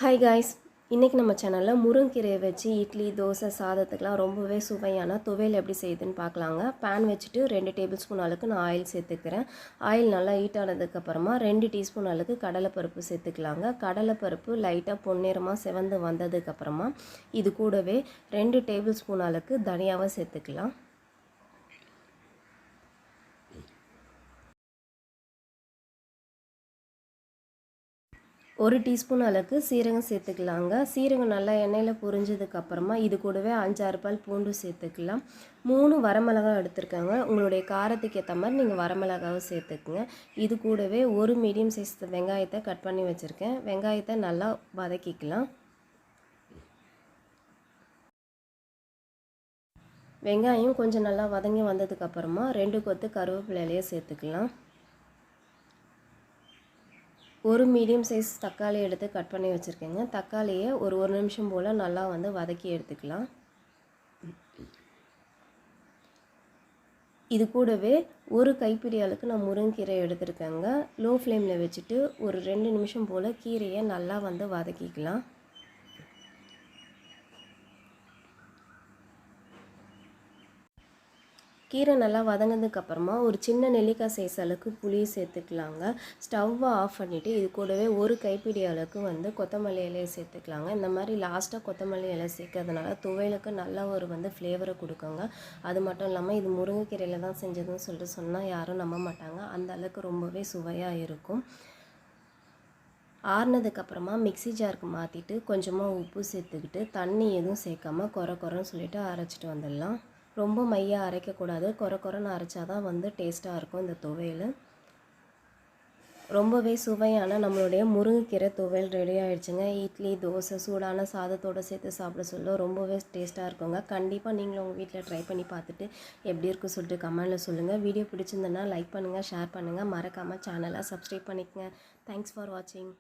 Hi guys, இன்றைக்கி நம்ம சேனலில் முருங்கீரையை வச்சு இட்லி, தோசை, சாதத்துக்கெலாம் ரொம்பவே சுவையான துவையல் எப்படி செய்யுதுன்னு பார்க்கலாங்க. பேன் வச்சுட்டு 2 டேபிள் ஸ்பூன் அளவுக்கு நான் ஆயில் சேர்த்துக்கிறேன். ஆயில் நல்லா ஹீட் ஆனதுக்கப்புறமா 2 டீஸ்பூன் அளவுக்கு கடலைப்பருப்பு சேர்த்துக்கலாங்க. கடலைப்பருப்பு லைட்டாக பொன்னிறமாக செவந்து வந்ததுக்கப்புறமா இது கூடவே 2 டேபிள் ஸ்பூன் அளவுக்கு தனியாவை சேர்த்துக்கலாம். ஒரு டீஸ்பூன் அளவுக்கு சீரகம் சேர்த்துக்கலாங்க. சீரகம் நல்லா எண்ணெயில் பொரிஞ்சதுக்கப்புறமா இது கூடவே 5-6 பல் பூண்டு சேர்த்துக்கலாம். 3 வரமிளகாய் எடுத்துருக்காங்க. உங்களுடைய காரத்துக்கு ஏற்ற மாதிரி நீங்கள் வரமிளகாவை சேர்த்துக்குங்க. இது கூடவே ஒரு மீடியம் சைஸ் வெங்காயத்தை கட் பண்ணி வச்சுருக்கேன். வெங்காயத்தை நல்லா வதக்கிக்கலாம். வெங்காயம் கொஞ்சம் நல்லா வதங்கி வந்ததுக்கப்புறமா 2 கொத்து கருவேப்பிலையை சேர்த்துக்கலாம். ஒரு மீடியம் சைஸ் தக்காளி எடுத்து கட் பண்ணி வச்சுருக்கேங்க. தக்காளியை ஒரு நிமிஷம் போல் நல்லா வதக்கி எடுத்துக்கலாம். இது கூடவே ஒரு கைப்பிடி அளவுக்கு நான் முருங்கீரை எடுத்துருக்கேங்க. லோ ஃப்ளேமில் வச்சுட்டு ஒரு 2 நிமிஷம் போல் கீரையை நல்லா வதக்கிக்கலாம். கீரை நல்லா வதங்கினதுக்கப்புறமா ஒரு சின்ன நெல்லிக்காய் சைஸ் அளவுக்கு புளி சேர்த்துக்கலாங்க. ஸ்டவ்வை ஆஃப் பண்ணிவிட்டு இது கூடவே ஒரு கைப்பிடி அளவுக்கு கொத்தமல்லி இலையை சேர்த்துக்கலாங்க. இந்த மாதிரி லாஸ்ட்டாக கொத்தமல்லி இலை சேர்க்கறதுனால துவையலுக்கு நல்ல ஒரு ஃப்ளேவரை கொடுக்குங்க. அது மட்டும் இல்லாமல் இது முருங்கைக்கீரையில் தான் செஞ்சதுன்னு சொல்லிட்டு சொன்னால் யாரும் நம்ப மாட்டாங்க. அந்த அளவுக்கு ரொம்பவே சுவையாக இருக்கும். ஆறுனதுக்கப்புறமா மிக்சி ஜாருக்கு மாற்றிட்டு கொஞ்சமாக உப்பு சேர்த்துக்கிட்டு தண்ணி எதுவும் சேர்க்காம கொரன்னு சொல்லிவிட்டு அரைச்சிட்டு வந்துடலாம். ரொம்ப மையாக அரைக்கக்கூடாது. கொரன்னு அரைச்சா தான் டேஸ்ட்டாக இருக்கும் இந்த துவையல். ரொம்பவே சுவையான நம்மளுடைய முருங்கைக்கீரை துவையல் ரெடி ஆகிடுச்சுங்க. இட்லி, தோசை, சூடான சாதத்தோடு சேர்த்து சாப்பிட சொல்ல ரொம்பவே டேஸ்ட்டாக இருக்குங்க. கண்டிப்பாக நீங்களும் உங்கள் வீட்டில் ட்ரை பண்ணி பார்த்துட்டு எப்படி இருக்குன்னு சொல்லிட்டு கமெண்டில் சொல்லுங்கள். வீடியோ பிடிச்சிருந்ததுன்னா லைக் பண்ணுங்கள், ஷேர் பண்ணுங்கள். மறக்காமல் சேனலை சப்ஸ்கிரைப் பண்ணிக்கங்க. தேங்க்ஸ் ஃபார் வாட்சிங்.